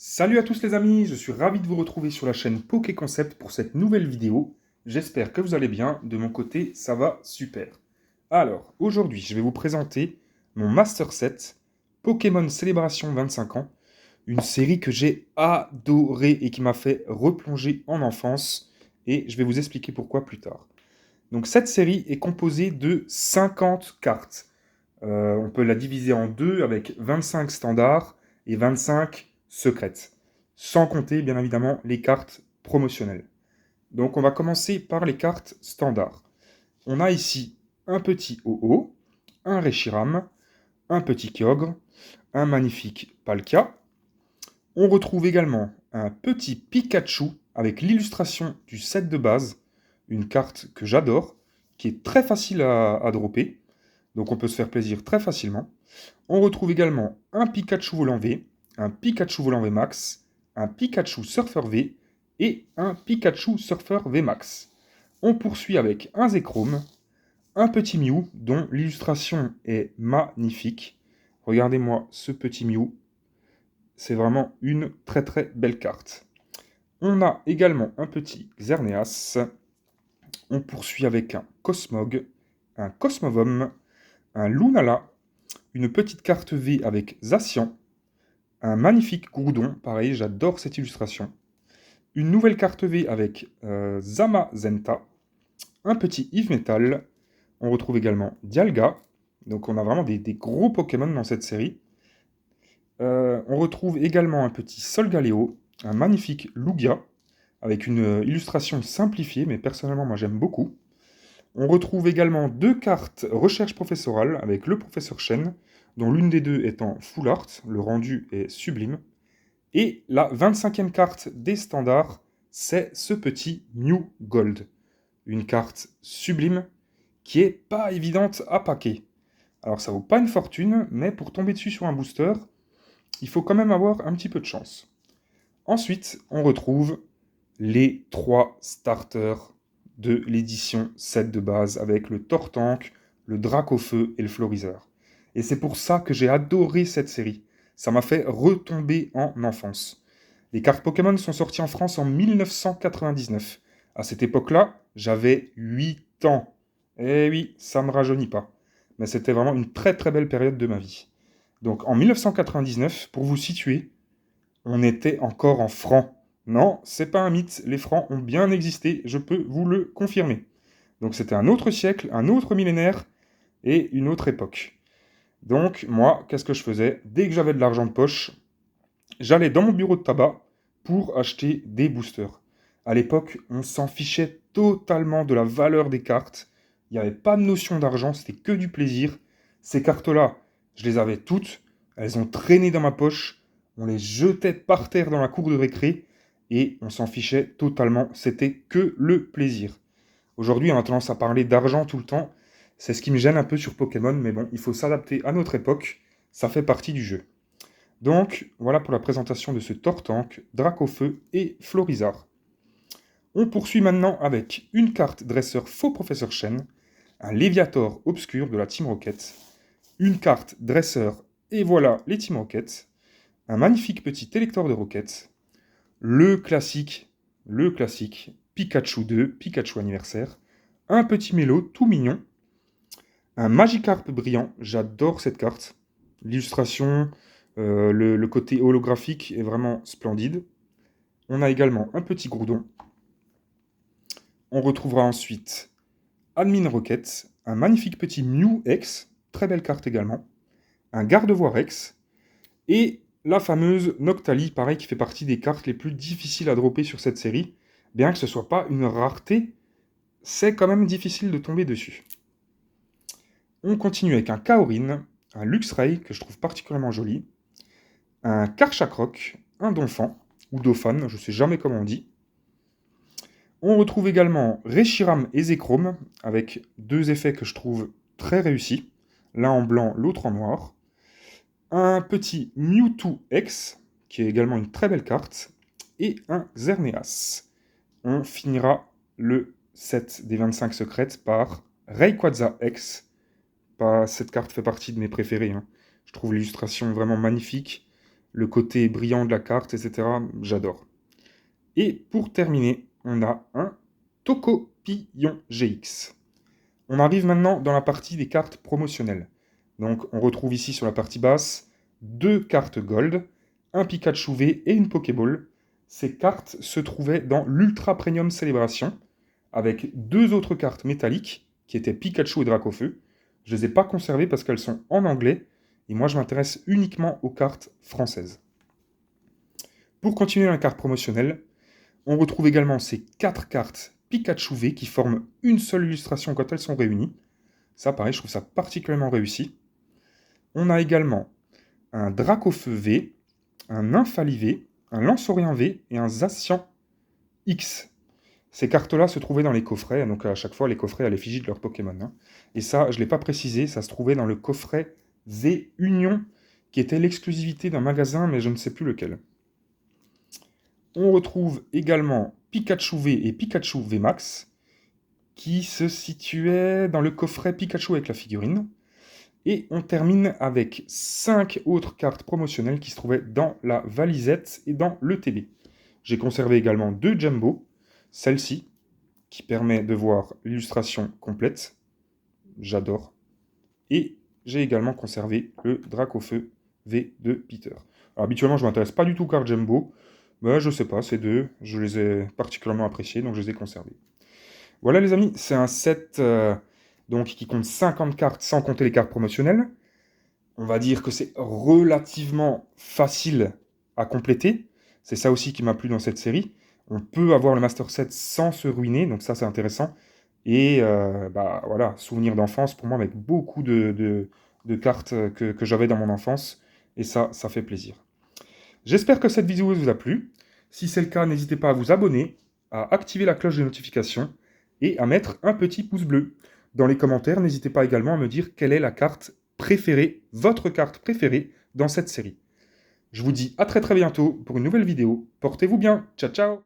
Salut à tous les amis, je suis ravi de vous retrouver sur la chaîne Poké Concept pour cette nouvelle vidéo. J'espère que vous allez bien, de mon côté ça va super. Alors, aujourd'hui je vais vous présenter mon Master Set Pokémon Célébration 25 ans, une série que j'ai adorée et qui m'a fait replonger en enfance, et je vais vous expliquer pourquoi plus tard. Donc cette série est composée de 50 cartes. On peut la diviser en deux avec 25 standards et 25 secrètes. Sans compter, bien évidemment, les cartes promotionnelles. Donc on va commencer par les cartes standards. On a ici un petit Ho-Oh, un Reshiram, un petit Kyogre, un magnifique Palkia. On retrouve également un petit Pikachu avec l'illustration du set de base, une carte que j'adore, qui est très facile à dropper, donc on peut se faire plaisir très facilement. On retrouve également un Pikachu volant V, un Pikachu volant V Max, un Pikachu Surfer V et un Pikachu Surfer V Max. On poursuit avec un Zekrom, un petit Mew dont l'illustration est magnifique. Regardez-moi ce petit Mew, c'est vraiment une très très belle carte. On a également un petit Xerneas. On poursuit avec un Cosmog, un Cosmovom, un Lunala, une petite carte V avec Zacian, un magnifique Groudon, pareil, j'adore cette illustration, une nouvelle carte V avec Zamazenta, un petit Yves Metal, on retrouve également Dialga, donc on a vraiment des gros Pokémon dans cette série. On retrouve également un petit Solgaleo, un magnifique Lugia, avec une illustration simplifiée, mais personnellement moi j'aime beaucoup. On retrouve également deux cartes recherche professorale avec le professeur Chen, dont l'une des deux est en full art, le rendu est sublime. Et la 25e carte des standards, c'est ce petit Mew Gold. Une carte sublime qui est pas évidente à paquer. Alors ça vaut pas une fortune, mais pour tomber dessus sur un booster, il faut quand même avoir un petit peu de chance. Ensuite, on retrouve les trois starters de l'édition 7 de base avec le Tortank, le Dracofeu et le Florizeur. Et c'est pour ça que j'ai adoré cette série. Ça m'a fait retomber en enfance. Les cartes Pokémon sont sorties en France en 1999. À cette époque-là, j'avais 8 ans. Eh oui, ça me rajeunit pas. Mais c'était vraiment une très très belle période de ma vie. Donc en 1999, pour vous situer, on était encore en francs. Non, c'est pas un mythe, les francs ont bien existé, je peux vous le confirmer. Donc c'était un autre siècle, un autre millénaire et une autre époque. Donc moi, qu'est-ce que je faisais? Dès que j'avais de l'argent de poche, j'allais dans mon bureau de tabac pour acheter des boosters. À l'époque, on s'en fichait totalement de la valeur des cartes. Il n'y avait pas de notion d'argent, c'était que du plaisir. Ces cartes-là, je les avais toutes. Elles ont traîné dans ma poche. On les jetait par terre dans la cour de récré. Et on s'en fichait totalement. C'était que le plaisir. Aujourd'hui, on a tendance à parler d'argent tout le temps. C'est ce qui me gêne un peu sur Pokémon. Mais bon, il faut s'adapter à notre époque. Ça fait partie du jeu. Donc, voilà pour la présentation de ce Tortank, Dracofeu et Florizard. On poursuit maintenant avec une carte dresseur faux professeur Chen, un Léviator obscur de la Team Rocket, une carte dresseur et voilà les Team Rocket, un magnifique petit électeur de Rocket, le classique Pikachu 2, Pikachu anniversaire, un petit mélo tout mignon, un Magikarp brillant, j'adore cette carte, l'illustration, le côté holographique est vraiment splendide. On a également un petit Groudon. On retrouvera ensuite Admin Rocket, un magnifique petit Mew X, très belle carte également, un Gardevoir Rex, et la fameuse Noctali, pareil, qui fait partie des cartes les plus difficiles à dropper sur cette série. Bien que ce ne soit pas une rareté, c'est quand même difficile de tomber dessus. On continue avec un Kaorin, un Luxray, que je trouve particulièrement joli, un Karchakroc, un Donphan, ou Dauphan, je ne sais jamais comment on dit. On retrouve également Reshiram et Zekrom, avec deux effets que je trouve très réussis, l'un en blanc, l'autre en noir. Un petit Mewtwo X, qui est également une très belle carte, et un Xerneas. On finira le set des 25 secrètes par Rayquaza X. Cette carte fait partie de mes préférées, hein. Je trouve l'illustration vraiment magnifique. le côté brillant de la carte, etc. J'adore. Et pour terminer, on a un Tocopillon GX. On arrive maintenant dans la partie des cartes promotionnelles. Donc on retrouve ici sur la partie basse 2 cartes Gold, un Pikachu V et une Pokéball. Ces cartes se trouvaient dans l'Ultra Premium Célébration, avec 2 autres cartes métalliques, qui étaient Pikachu et Dracofeu. Je ne les ai pas conservées parce qu'elles sont en anglais, et moi je m'intéresse uniquement aux cartes françaises. Pour continuer la carte promotionnelle, on retrouve également ces 4 cartes Pikachu V qui forment une seule illustration quand elles sont réunies. Ça, pareil, je trouve ça particulièrement réussi. On a également un Dracofeu V, un Nymphali V, un Lanceorien V et un Zacian X. Ces cartes-là se trouvaient dans les coffrets, donc à chaque fois les coffrets à l'effigie de leur Pokémon. Hein. Et ça, je ne l'ai pas précisé, ça se trouvait dans le coffret Z Union, qui était l'exclusivité d'un magasin, mais je ne sais plus lequel. On retrouve également Pikachu V et Pikachu V Max, qui se situaient dans le coffret Pikachu avec la figurine. Et on termine avec 5 autres cartes promotionnelles qui se trouvaient dans la valisette et dans le TB. J'ai conservé également 2 Jumbo, celle-ci, qui permet de voir l'illustration complète. J'adore. Et j'ai également conservé le Dracofeu V de Peter. Alors, habituellement, je ne m'intéresse pas du tout aux cartes Jumbo. Mais je sais pas, ces deux, je les ai particulièrement appréciés, donc je les ai conservés. Voilà les amis, c'est un set donc, qui compte 50 cartes sans compter les cartes promotionnelles. On va dire que c'est relativement facile à compléter. C'est ça aussi qui m'a plu dans cette série. On peut avoir le Master Set sans se ruiner, donc ça c'est intéressant. Et voilà, souvenir d'enfance pour moi avec beaucoup de cartes que j'avais dans mon enfance. Et ça fait plaisir. J'espère que cette vidéo vous a plu. Si c'est le cas, n'hésitez pas à vous abonner, à activer la cloche de notification et à mettre un petit pouce bleu. Dans les commentaires, n'hésitez pas également à me dire quelle est la carte préférée, votre carte préférée dans cette série. Je vous dis à très bientôt pour une nouvelle vidéo. Portez-vous bien. Ciao ciao.